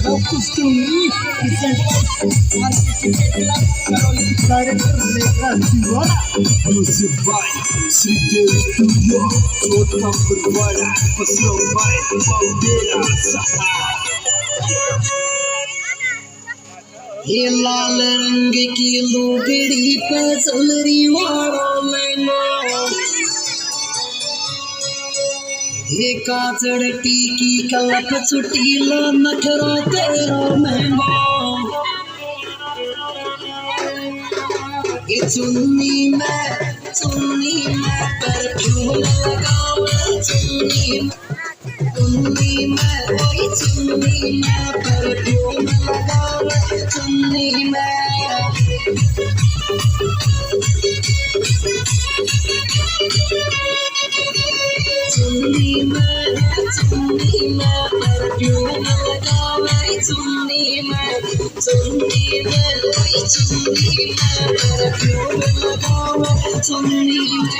Eu costume Music by Sri Studio Kota Berwara Pasal by Paudera हे लाल रंग की लुगड़ी पे चुनरी वाला लहंगा हे काजड़ टीकी कलप चुटीला नखरा तेरा महंगा ये चुन्नी में परफ्यूम लगावे चुन्नी में वही चुन्नी में परफ्यूम लगावे चुन्नी में परफ्यूम लगावे चुन्नी में वही चुन्नी में परफ्यूम लगावे चुन्नी में